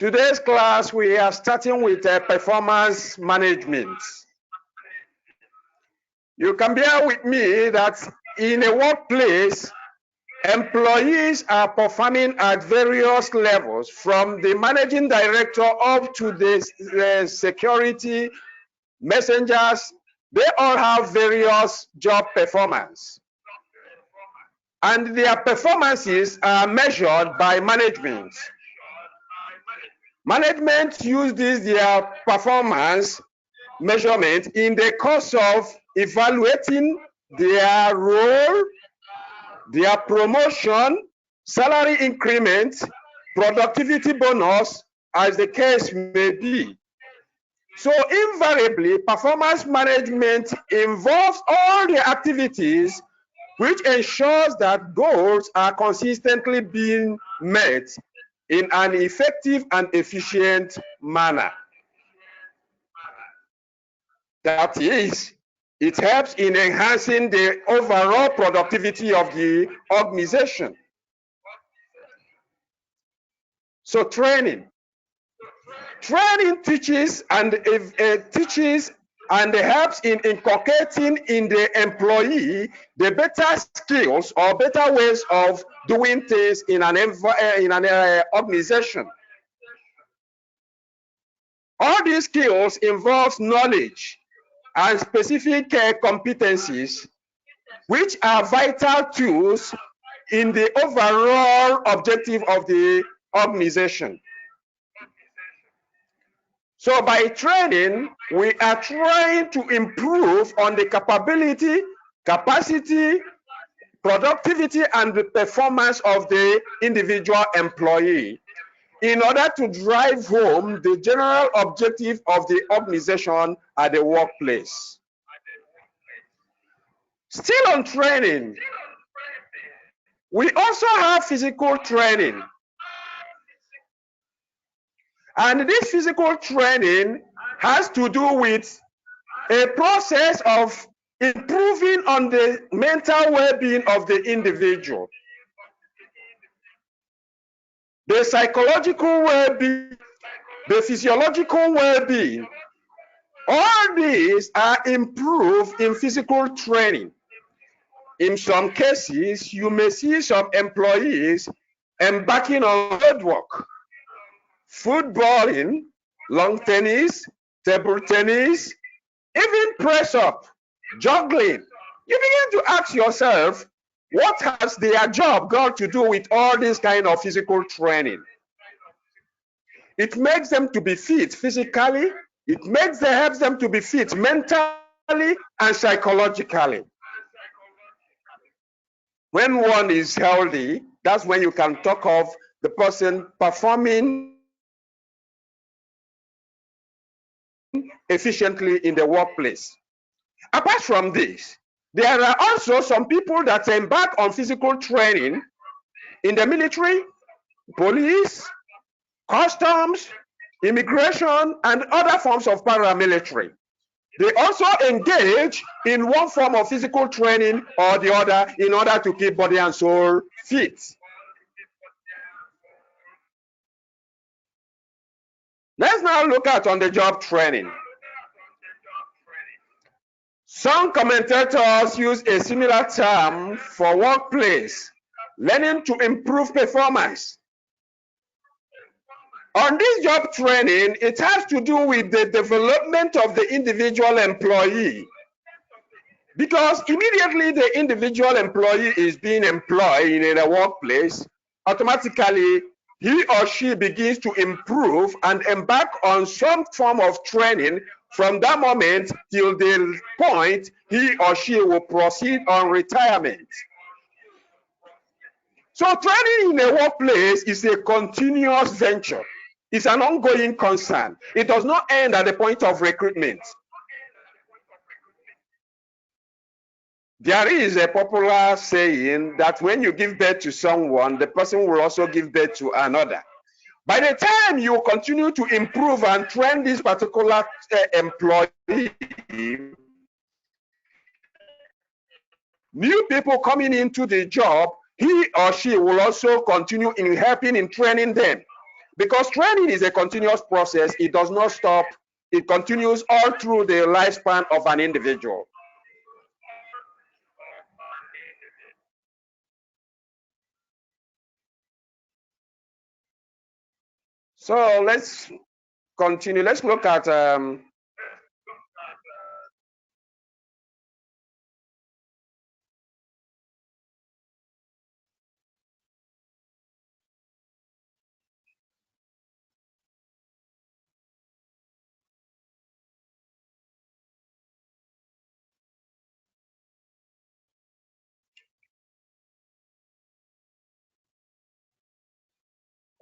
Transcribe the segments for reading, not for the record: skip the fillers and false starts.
Today's class, we are starting with performance management. You can bear with me that in a workplace, employees are performing at various levels, from the managing director up to the security messengers. They all have various job performance, and their performances are measured by management. Management uses their performance measurement in the course of evaluating their role, their promotion, salary increment, productivity bonus, as the case may be. So invariably, performance management involves all the activities which ensures that goals are consistently being met in an effective and efficient manner. That is, it helps in enhancing the overall productivity of the organization. So training teaches and helps in inculcating in the employee the better skills or better ways of doing things in an organization. All these skills involve knowledge and specific competencies, which are vital tools in the overall objective of the organization. So by training, we are trying to improve on the capability, capacity, productivity, and the performance of the individual employee in order to drive home the general objective of the organization at the workplace. Still on training, we also have physical training. And this physical training has to do with a process of improving on the mental well-being of the individual, the psychological well-being, the physiological well-being. All these are improved in physical training. In some cases, you may see some employees embarking on road work, footballing, lawn tennis, table tennis, even press up, juggling. You begin to ask yourself, what has their job got to do with all this kind of physical training? It makes them to be fit physically, it helps them to be fit mentally and psychologically. When one is healthy, that's when you can talk of the person performing efficiently in the workplace. Apart from this, there are also some people that embark on physical training in the military, police, customs, immigration, and other forms of paramilitary. They also engage in one form of physical training or the other in order to keep body and soul fit. Let's now look at on-the-job training. Some commentators use a similar term for workplace, learning to improve performance. On this job training, it has to do with the development of the individual employee, because immediately the individual employee is being employed in a workplace, automatically he or she begins to improve and embark on some form of training from that moment till the point he or she will proceed on retirement. So training in a workplace is a continuous venture. It's an ongoing concern. It does not end at the point of recruitment. There is a popular saying that when you give birth to someone, the person will also give birth to another. By the time you continue to improve and train this particular employee, new people coming into the job, he or she will also continue in helping in training them. Because training is a continuous process. It does not stop. It continues all through the lifespan of an individual. So let's continue. Let's look at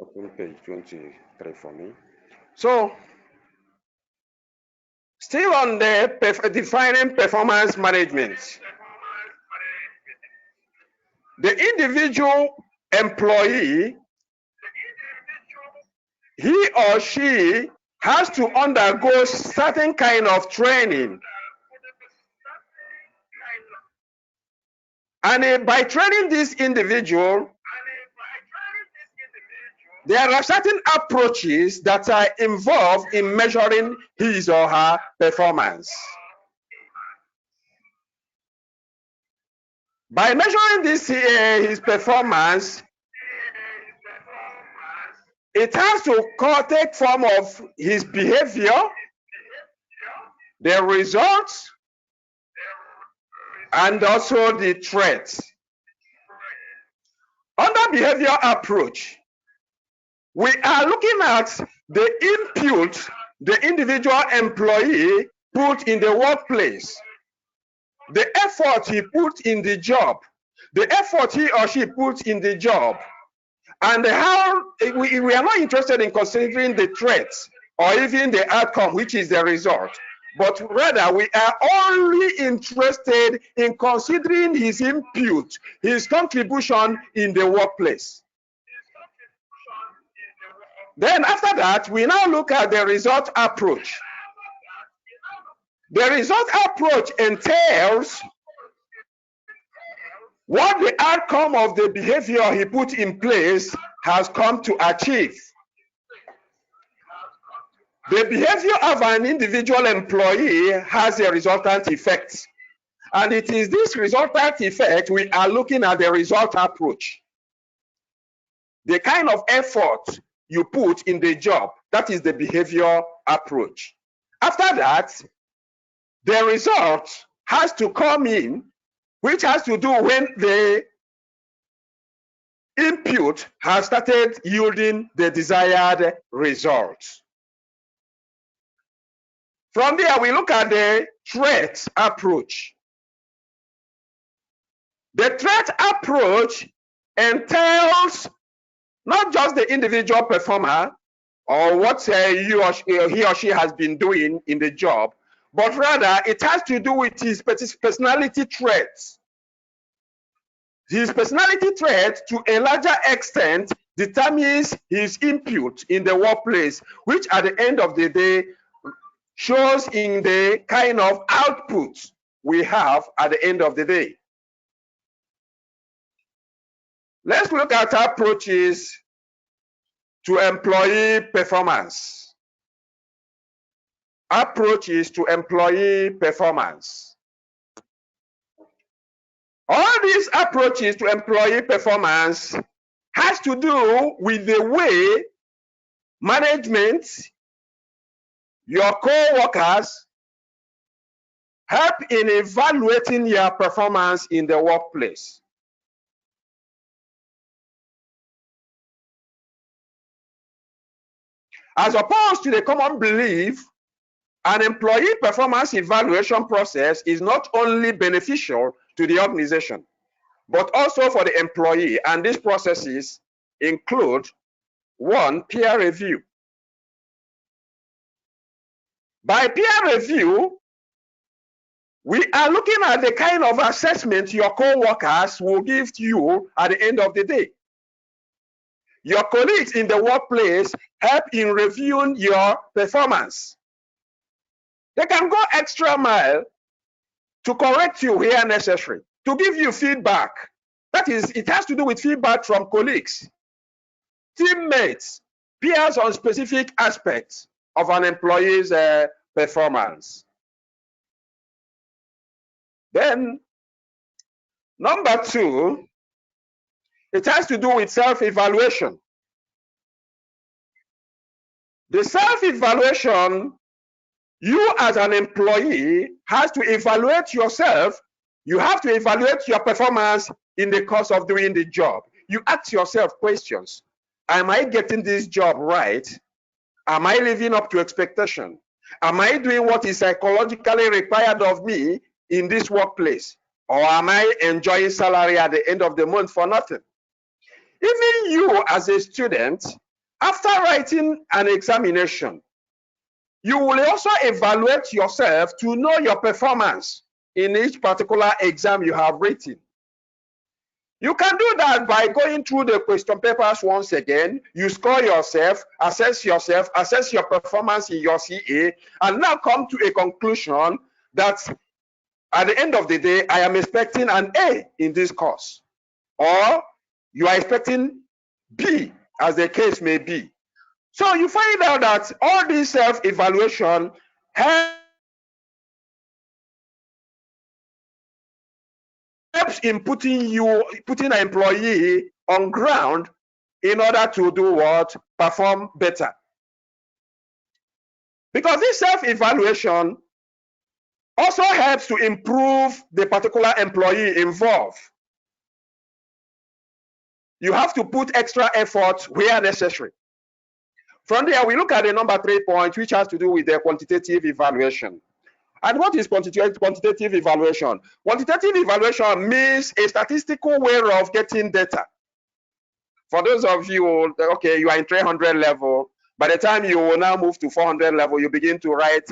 open page 23 for me. So still on the defining performance management, the individual employee, he or she has to undergo certain kind of training. And by training this individual, there are certain approaches that are involved in measuring his or her performance. By measuring his performance, it has to take form of his behavior, the results, and also the threats. Under behavior approach, we are looking at the input the individual employee put in the workplace, the effort he put in the job, the effort he or she puts in the job, and how we are not interested in considering the threats or even the outcome, which is the result, but rather we are only interested in considering his input, his contribution in the workplace. Then after that, we now look at the result approach. The result approach entails what the outcome of the behavior he put in place has come to achieve. The behavior of an individual employee has a resultant effect. And it is this resultant effect we are looking at the result approach. The kind of effort you put in the job, that is the behavior approach. After that, the result has to come in, which has to do when the input has started yielding the desired results. From there, we look at the threat approach. The threat approach entails not just the individual performer or what he or she has been doing in the job, but rather it has to do with his personality traits. His personality trait, to a larger extent, determines his input in the workplace, which at the end of the day shows in the kind of output we have at the end of the day. Let's look at approaches to employee performance. Approaches to employee performance. All these approaches to employee performance has to do with the way management, your co-workers, help in evaluating your performance in the workplace. As opposed to the common belief, an employee performance evaluation process is not only beneficial to the organization, but also for the employee. And these processes include: 1, peer review. By peer review, we are looking at the kind of assessment your co-workers will give to you at the end of the day. Your colleagues in the workplace help in reviewing your performance. They can go extra mile to correct you where necessary, to give you feedback. That is, it has to do with feedback from colleagues, teammates, peers on specific aspects of an employee's performance. Then, number 2, it has to do with self-evaluation. The self-evaluation, you as an employee has to evaluate yourself. You have to evaluate your performance in the course of doing the job. You ask yourself questions. Am I getting this job right? Am I living up to expectation? Am I doing what is psychologically required of me in this workplace? Or am I enjoying salary at the end of the month for nothing? Even you as a student, after writing an examination, you will also evaluate yourself to know your performance in each particular exam you have written. You can do that by going through the question papers once again. You score yourself, assess your performance in your CA, and now come to a conclusion that at the end of the day, I am expecting an A in this course, or you are expecting B, as the case may be. So you find out that all this self-evaluation helps in putting an employee on ground in order to do what? Perform better. Because this self-evaluation also helps to improve the particular employee involved. You have to put extra effort where necessary. From there, we look at the number 3 point, which has to do with the quantitative evaluation. And what is quantitative evaluation? Quantitative evaluation means a statistical way of getting data. For those of you, okay, you are in 300 level. By the time you will now move to 400 level, you begin to write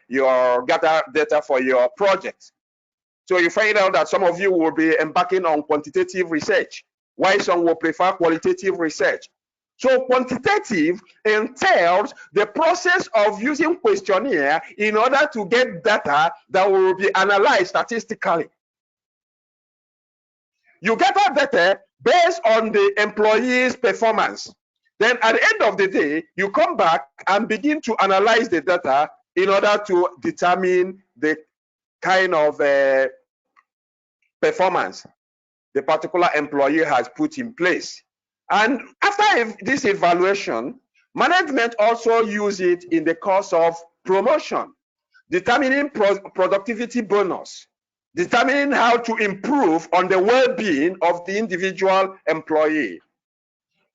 your gather data for your project. So you find out that some of you will be embarking on quantitative research, while some will prefer qualitative research. So quantitative entails the process of using questionnaire in order to get data that will be analyzed statistically. You get that data based on the employee's performance. Then at the end of the day, you come back and begin to analyze the data in order to determine the kind of performance the particular employee has put in place. And after this evaluation, management also use it in the course of promotion, determining productivity bonus, determining how to improve on the well-being of the individual employee.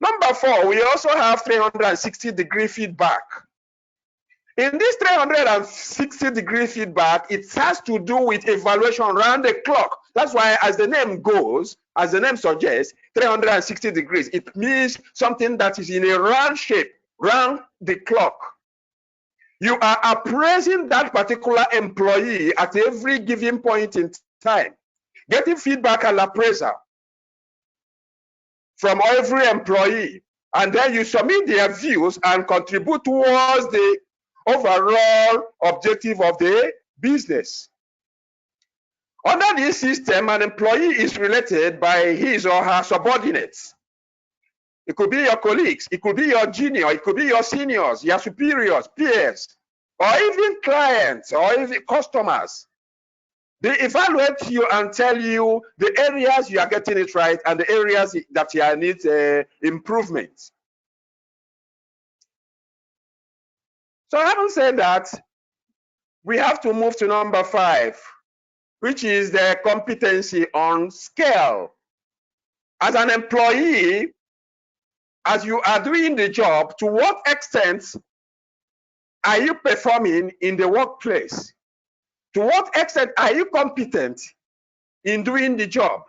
Number 4, we also have 360-degree feedback. In this 360-degree feedback, it has to do with evaluation around the clock. That's why, as the name goes, as the name suggests, 360 degrees. It means something that is in a round shape, round the clock. You are appraising that particular employee at every given point in time, getting feedback and appraisal from every employee, and then you submit their views and contribute towards the overall objective of the business. Under this system, an employee is related by his or her subordinates. It could be your colleagues, it could be your junior, it could be your seniors, your superiors, peers, or even clients, or even customers. They evaluate you and tell you the areas you are getting it right and the areas that you need improvement. So having said that, we have to move to number 5, which is the competency on scale. As an employee, as you are doing the job, to what extent are you performing in the workplace? To what extent are you competent in doing the job?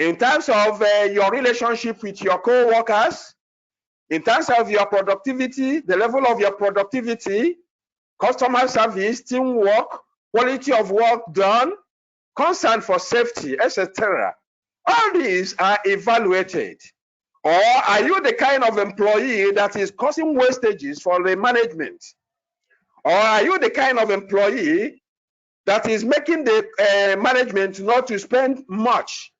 In terms of your relationship with your co-workers, in terms of your productivity, the level of your productivity, customer service, teamwork, quality of work done, concern for safety, etc. All these are evaluated. Or are you the kind of employee that is causing wastages for the management? Or are you the kind of employee that is making the management not to spend much?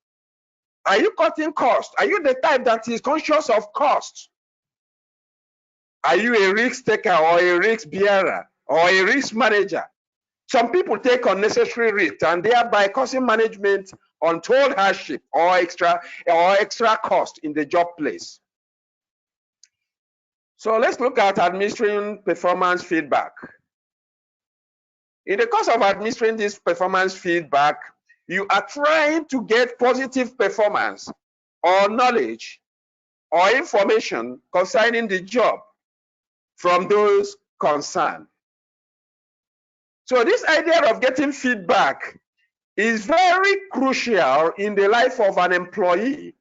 Are you cutting costs? Are you the type that is conscious of costs? Are you a risk taker or a risk bearer or a risk manager? Some people take unnecessary risks and thereby causing management untold hardship or extra cost in the job place. So let's look at administering performance feedback. In the course of administering this performance feedback, you are trying to get positive performance or knowledge or information concerning the job from those concerned. So this idea of getting feedback is very crucial in the life of an employee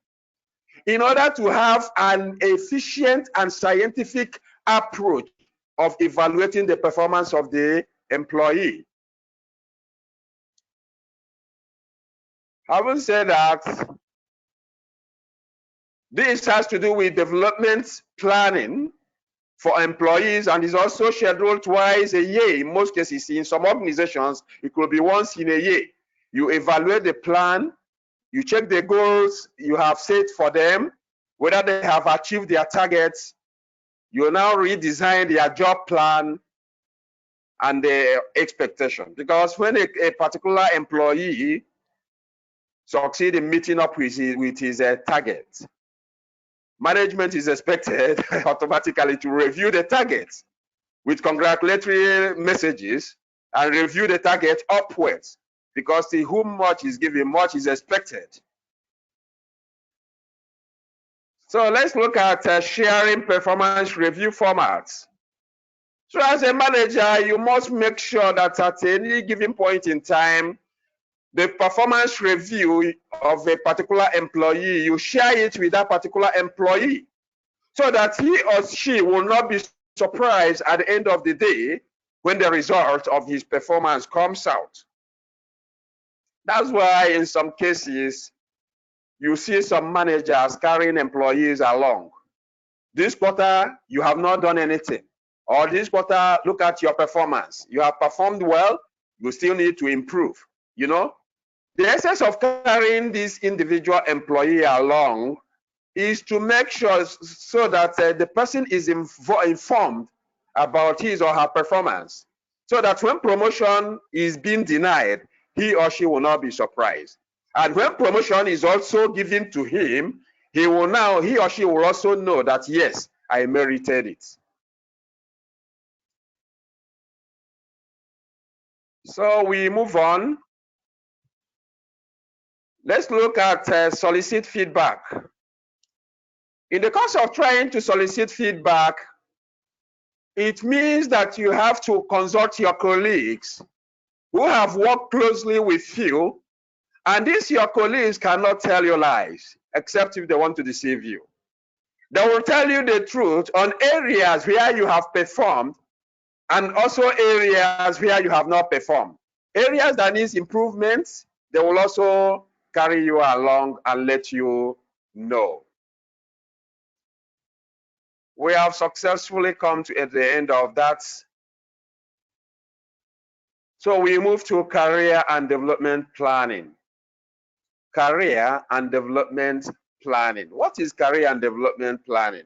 in order to have an efficient and scientific approach of evaluating the performance of the employee. Having said that, this has to do with development planning for employees and is also scheduled twice a year. In most cases, in some organizations, it could be once in a year. You evaluate the plan, you check the goals you have set for them, whether they have achieved their targets. You now redesign their job plan and the expectation. Because when a particular employee succeeds in meeting up with his target, management is expected automatically to review the targets with congratulatory messages and review the target upwards, because to whom much is given, much is expected. So let's look at sharing performance review formats. So as a manager, you must make sure that at any given point in time, the performance review of a particular employee, you share it with that particular employee so that he or she will not be surprised at the end of the day when the result of his performance comes out. That's why in some cases, you see some managers carrying employees along. This quarter, you have not done anything. Or this quarter, look at your performance. You have performed well, you still need to improve. You know, the essence of carrying this individual employee along is to make sure so that the person is informed about his or her performance, so that when promotion is being denied, he or she will not be surprised. And when promotion is also given to him, he or she will also know that, yes, I merited it. So we move on. Let's look at solicit feedback. In the course of trying to solicit feedback, it means that you have to consult your colleagues who have worked closely with you, and these your colleagues cannot tell you lies, except if they want to deceive you. They will tell you the truth on areas where you have performed and also areas where you have not performed. Areas that need improvements, they will also carry you along and let you know. We have successfully come to the end of that. So we move to career and development planning. Career and development planning. What is career and development planning?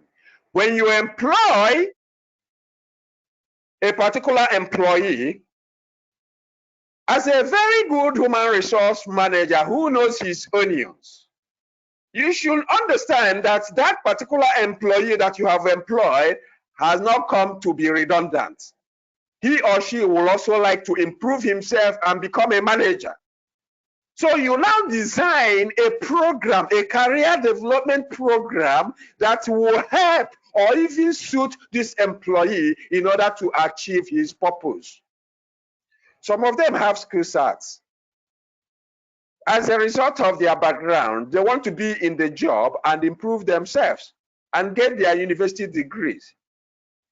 When you employ a particular employee, as a very good human resource manager who knows his onions, you should understand that that particular employee that you have employed has not come to be redundant. He or she will also like to improve himself and become a manager. So you now design a program, a career development program that will help or even suit this employee in order to achieve his purpose. Some of them have skill sets. As a result of their background, they want to be in the job and improve themselves and get their university degrees.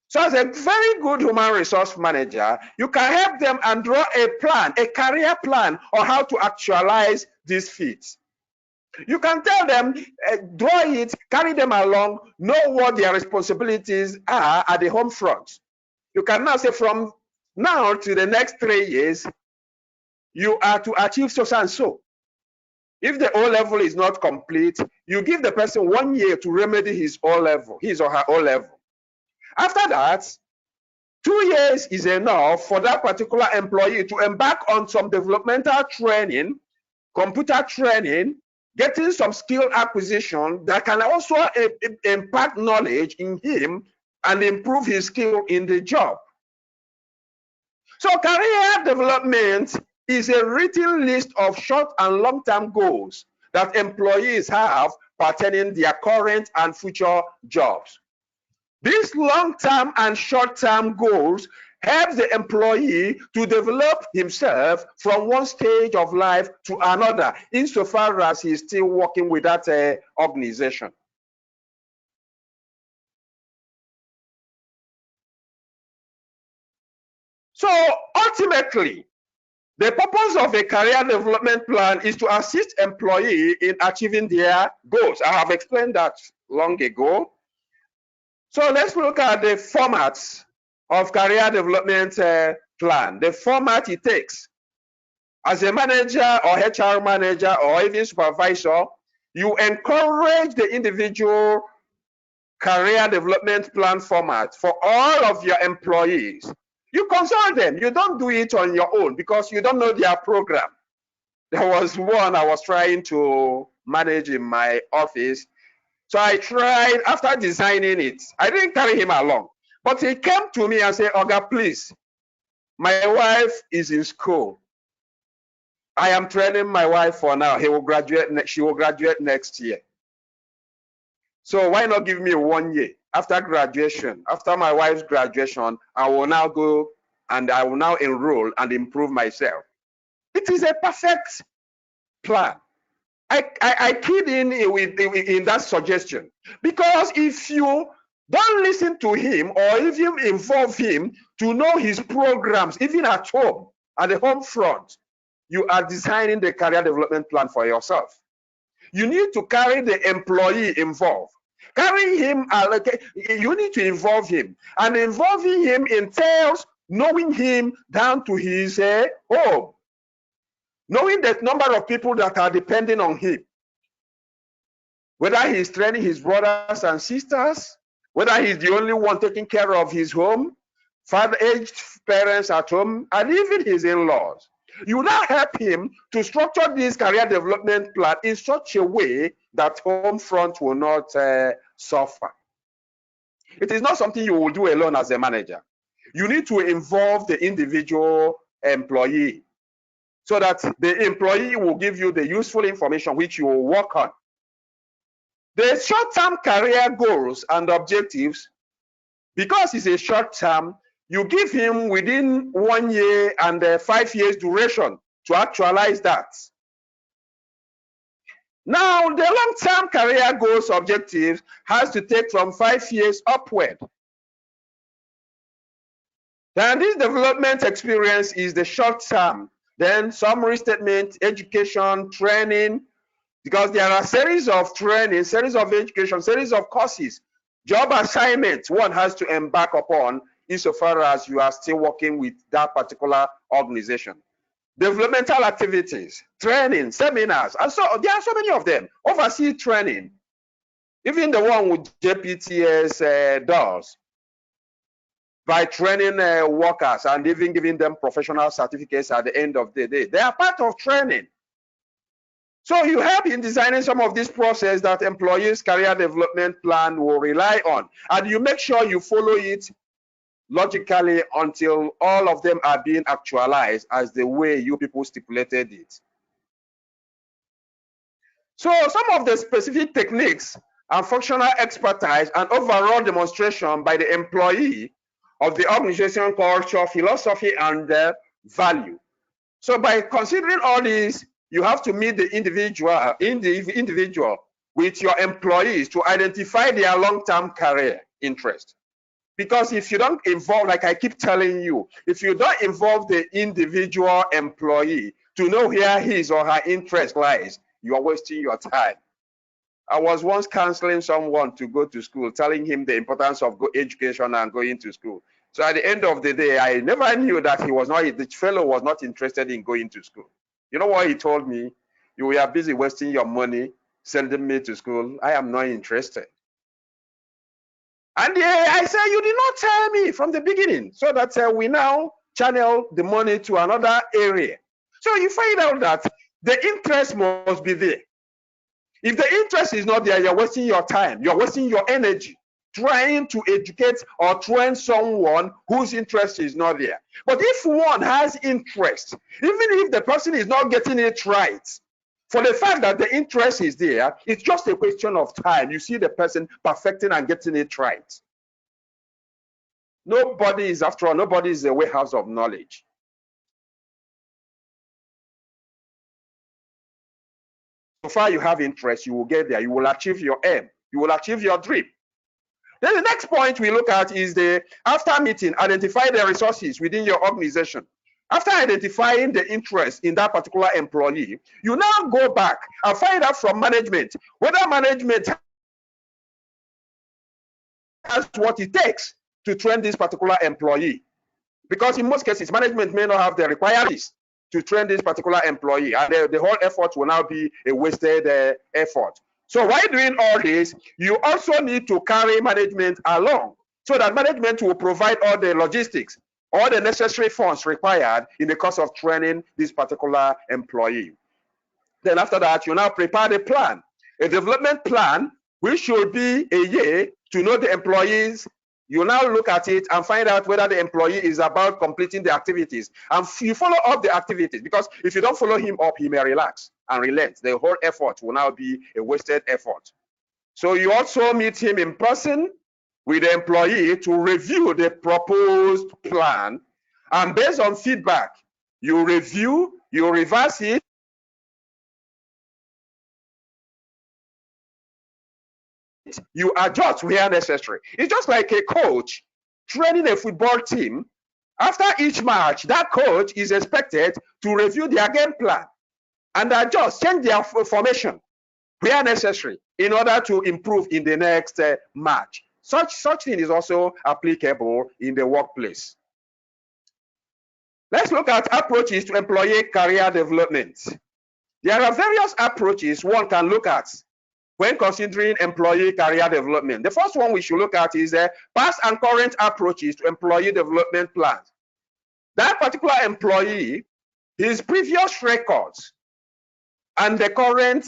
So as a very good human resource manager, you can help them and draw a plan, a career plan on how to actualize these feats. You can tell them, draw it, carry them along, know what their responsibilities are at the home front. You can now say from now to the next 3 years, you are to achieve so and so. If the O level is not complete, you give the person 1 year to remedy his O level, his or her O level. After that, 2 years is enough for that particular employee to embark on some developmental training, computer training, getting some skill acquisition that can also impact knowledge in him and improve his skill in the job. So career development is a written list of short and long-term goals that employees have pertaining their current and future jobs. These long-term and short-term goals help the employee to develop himself from one stage of life to another, insofar as he's still working with that organization. So ultimately, the purpose of a career development plan is to assist employees in achieving their goals. I have explained that long ago. So let's look at the formats of career development plan, the format it takes. As a manager or HR manager or even supervisor, you encourage the individual career development plan format for all of your employees. You consult them. You don't do it on your own because you don't know their program. There was one I was trying to manage in my office. So I tried, after designing it, I didn't carry him along, but he came to me and said, Oga, please, my wife is in school. I am training my wife for now. She will graduate next year. So why not give me 1 year after graduation? After my wife's graduation, I will now go and I will now enroll and improve myself. It is a perfect plan. I keyed in that suggestion, because if you don't listen to him or even involve him to know his programs, even at home, at the home front, you are designing the career development plan for yourself. You need to carry the employee involved. Carry him, you need to involve him, and involving him entails knowing him down to his home. Knowing the number of people that are depending on him, whether he's training his brothers and sisters, whether he's the only one taking care of his home, aged parents at home, and even his in-laws. You now help him to structure this career development plan in such a way that home front will not suffer. It is not something you will do alone as a manager. You need to involve the individual employee, so that the employee will give you the useful information which you will work on. The short-term career goals and objectives, because it's a short-term, you give him within 1 year and 5 years duration to actualize that. Now, the long-term career goals objectives has to take from 5 years upward. Then this development experience is the short-term. Then summary statement, education, training, because there are series of training, series of education, series of courses, job assignments one has to embark upon insofar as you are still working with that particular organization. Developmental activities, training, seminars, and so there are so many of them. Overseas training, even the one with JPTS does, by training workers and even giving them professional certificates at the end of the day. They are part of training. So you help in designing some of this process that employees' career development plan will rely on, and you make sure you follow it logically until all of them are being actualized as the way you people stipulated it. So some of the specific techniques and functional expertise and overall demonstration by the employee of the organization culture, philosophy, and value. So by considering all these, you have to meet the individual with your employees to identify their long-term career interest. Because if you don't involve, like I keep telling you, if you don't involve the individual employee to know where his or her interest lies, you are wasting your time. I was once counseling someone to go to school, telling him the importance of education and going to school. So at the end of the day, I never knew that the fellow was not interested in going to school. You know what he told me? You are busy wasting your money sending me to school. I am not interested. And I said, you did not tell me from the beginning, so that we now channel the money to another area. So you find out that the interest must be there. If the interest is not there, you're wasting your time, you're wasting your energy trying to educate or train someone whose interest is not there. But if one has interest, even if the person is not getting it right, for the fact that the interest is there, it's just a question of time. You see the person perfecting and getting it right. Nobody is, after all, nobody is a warehouse of knowledge. So far you have interest, you will get there. You will achieve your aim. You will achieve your dream. Then the next point we look at is the after meeting, identify the resources within your organization. After identifying the interest in that particular employee, you now go back and find out from management whether management has what it takes to train this particular employee. Because in most cases, management may not have the requirements to train this particular employee, and the whole effort will now be a wasted effort. So while doing all this, you also need to carry management along so that management will provide all the logistics, all the necessary funds required in the course of training this particular employee. Then after that, you now prepare the plan, a development plan, which should be a year to know the employees. You now look at it and find out whether the employee is about completing the activities. And you follow up the activities, because if you don't follow him up, he may relax and relent. The whole effort will now be a wasted effort. So you also meet him in person with the employee to review the proposed plan. And based on feedback, you review, you reverse it, you adjust where necessary. It's just like a coach training a football team. After each match, that coach is expected to review their game plan and adjust, change their formation where necessary in order to improve in the next match. Such thing is also applicable in the workplace. Let's look at approaches to employee career development. There are various approaches one can look at when considering employee career development. The first one we should look at is past and current approaches to employee development plans. That particular employee, his previous records and the current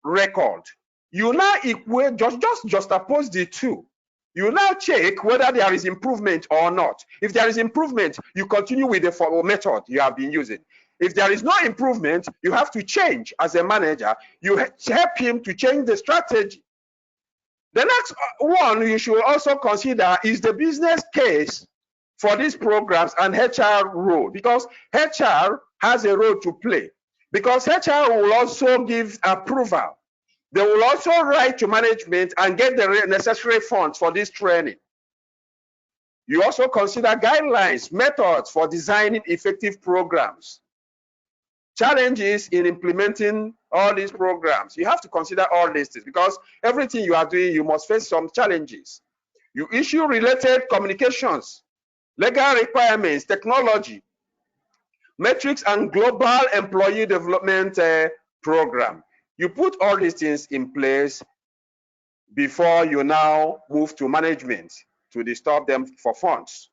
record, you now equate, just oppose the two. You now check whether there is improvement or not. If there is improvement, you continue with the method you have been using. If there is no improvement, you have to change as a manager. You help him to change the strategy. The next one you should also consider is the business case for these programs and HR role, because HR has a role to play. Because HR will also give approval. They will also write to management and get the necessary funds for this training. You also consider guidelines, methods for designing effective programs. Challenges in implementing all these programs. You have to consider all these things, because everything you are doing, you must face some challenges. You issue related communications, legal requirements, technology, metrics, and global employee development program. You put all these things in place before you now move to management to disturb them for funds.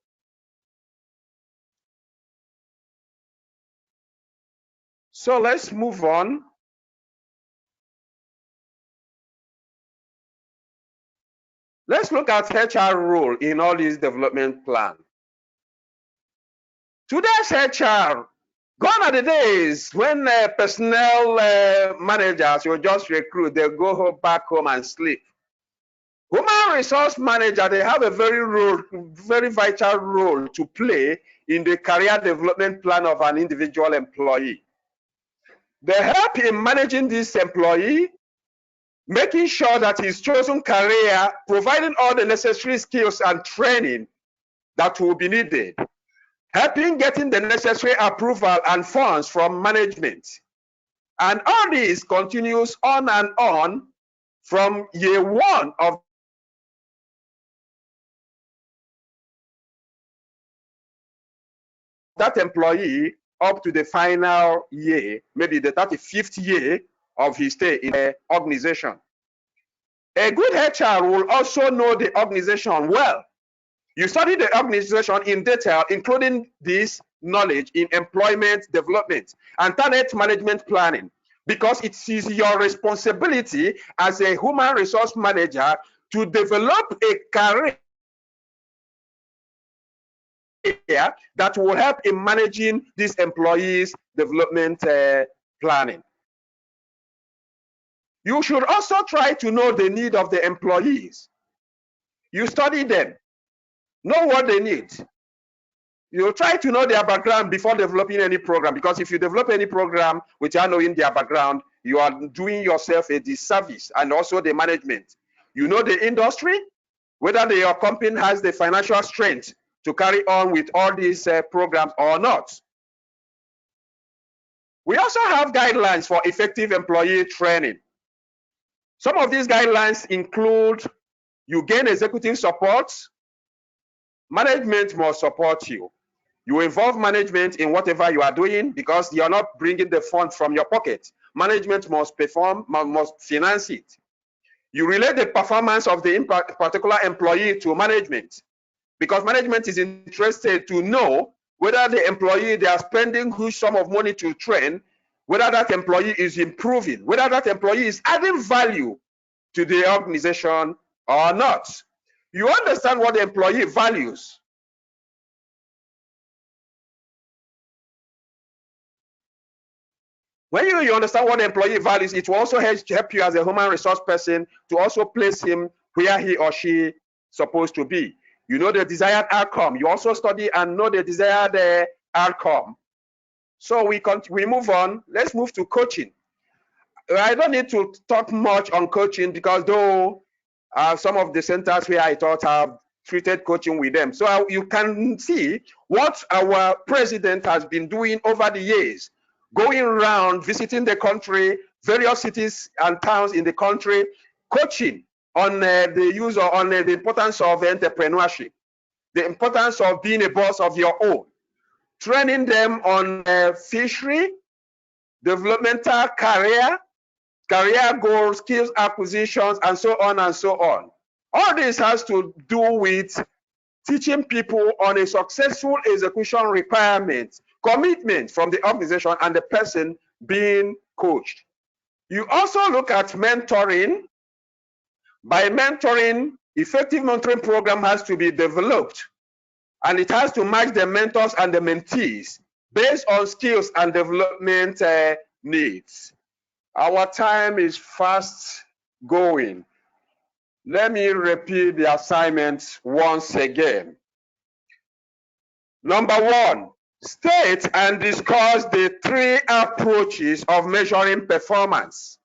So let's move on. Let's look at HR role in all these development plans. Today's HR, gone are the days when personnel managers will just recruit, they'll go back home and sleep. Human resource manager, they have a very vital role to play in the career development plan of an individual employee. They help in managing this employee, making sure that his chosen career, providing all the necessary skills and training that will be needed, helping getting the necessary approval and funds from management. And all this continues on and on from year one of that employee up to the final year, maybe the 35th year of his stay in the organization. A good HR will also know the organization well. You study the organization in detail, including this knowledge in employment development and talent management planning, because it is your responsibility as a human resource manager to develop a career that will help in managing these employees' development planning. You should also try to know the need of the employees. You study them, know what they need. You try to know their background before developing any program, because if you develop any program without knowing their background, you are doing yourself a disservice, and also the management. You know the industry, whether your company has the financial strength to carry on with all these programs or not. We also have guidelines for effective employee training. Some of these guidelines include: you gain executive support, management must support you. You involve management in whatever you are doing, because you're not bringing the fund from your pocket. Management must finance it. You relate the performance of the particular employee to management, because management is interested to know whether the employee they are spending huge sum of money to train, whether that employee is improving, whether that employee is adding value to the organization or not. You understand what the employee values. When you understand what the employee values, it will also help you as a human resource person to also place him where he or she is supposed to be. You know the desired outcome. You also study and know the desired outcome. So we move on. Let's move to coaching. I don't need to talk much on coaching, because though some of the centers where I taught have treated coaching with them. So you can see what our president has been doing over the years, going around visiting the country, various cities and towns in the country, coaching on the use or on the importance of entrepreneurship, the importance of being a boss of your own, training them on fishery, developmental career goals, skills acquisitions, and so on and so on. All this has to do with teaching people on a successful execution requirement, commitment from the organization and the person being coached. You also look at mentoring. By mentoring, effective mentoring program has to be developed, and it has to match the mentors and the mentees based on skills and development needs. Our time is fast going. Let me repeat the assignments once again. Number one, state and discuss the 3 approaches of measuring performance.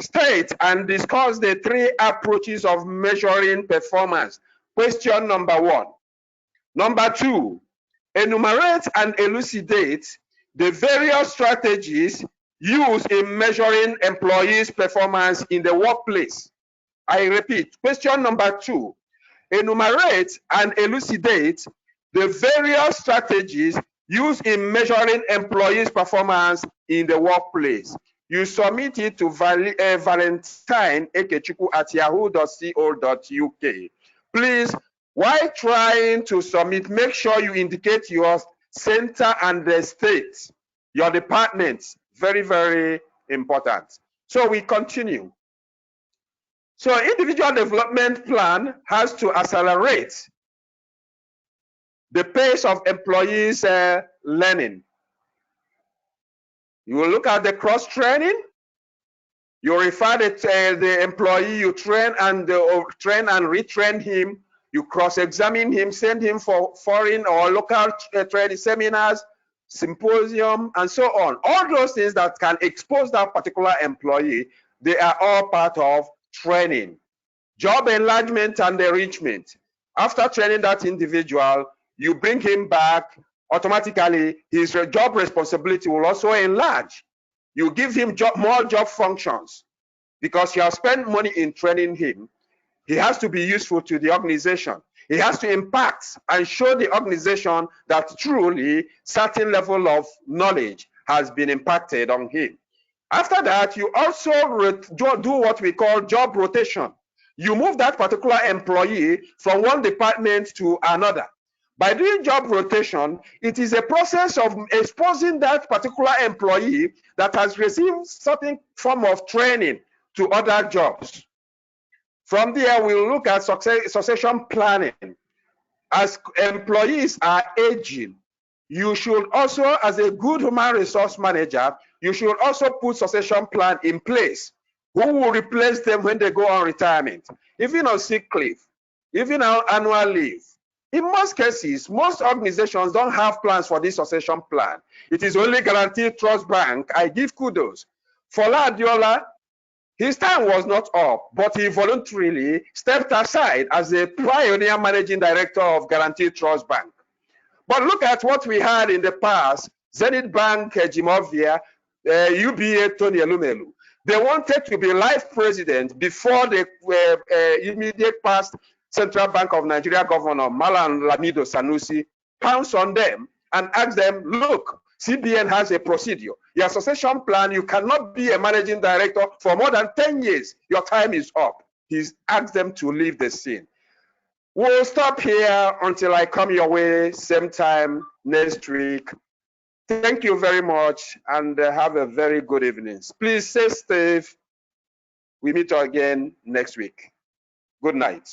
State and discuss the 3 approaches of measuring performance. Question number 1. Number 2, enumerate and elucidate the various strategies used in measuring employees' performance in the workplace. I repeat, question number 2, enumerate and elucidate the various strategies used in measuring employees' performance in the workplace. You submit it to valentine@yahoo.co.uk. Please, while trying to submit, make sure you indicate your center and the state, your department. Very, very important. So we continue. So individual development plan has to accelerate the pace of employees learning. You will look at the cross training. You refer the employee, you train and retrain him. You cross-examine him, send him for foreign or local training seminars, symposium, and so on. All those things that can expose that particular employee, they are all part of training. Job enlargement and enrichment. After training that individual, you bring him back, automatically his job responsibility will also enlarge. You give him more job functions, because you have spent money in training him. He has to be useful to the organization. He has to impact and show the organization that truly certain level of knowledge has been impacted on him. After that, you also do what we call job rotation. You move that particular employee from one department to another. By doing job rotation, it is a process of exposing that particular employee that has received certain form of training to other jobs. From there, we'll look at succession planning. As employees are aging, you should also, as a good human resource manager, you should also put succession plan in place. Who will replace them when they go on retirement, even on sick leave, even on annual leave? In most cases, most organizations don't have plans for this succession plan. It is only Guaranteed Trust Bank. I give kudos. Fola Adiola, his time was not up, but he voluntarily stepped aside as a pioneer managing director of Guaranteed Trust Bank. But look at what we had in the past. Zenith Bank, Jimovia, UBA, Tony Elumelu. They wanted to be life president before the immediate past Central Bank of Nigeria Governor Malam Lamido Sanusi pounced on them and asked them, look, CBN has a procedure. Your succession plan, you cannot be a managing director for more than 10 years. Your time is up. He's asked them to leave the scene. We'll stop here until I come your way, same time next week. Thank you very much and have a very good evening. Please stay safe. We meet again next week. Good night.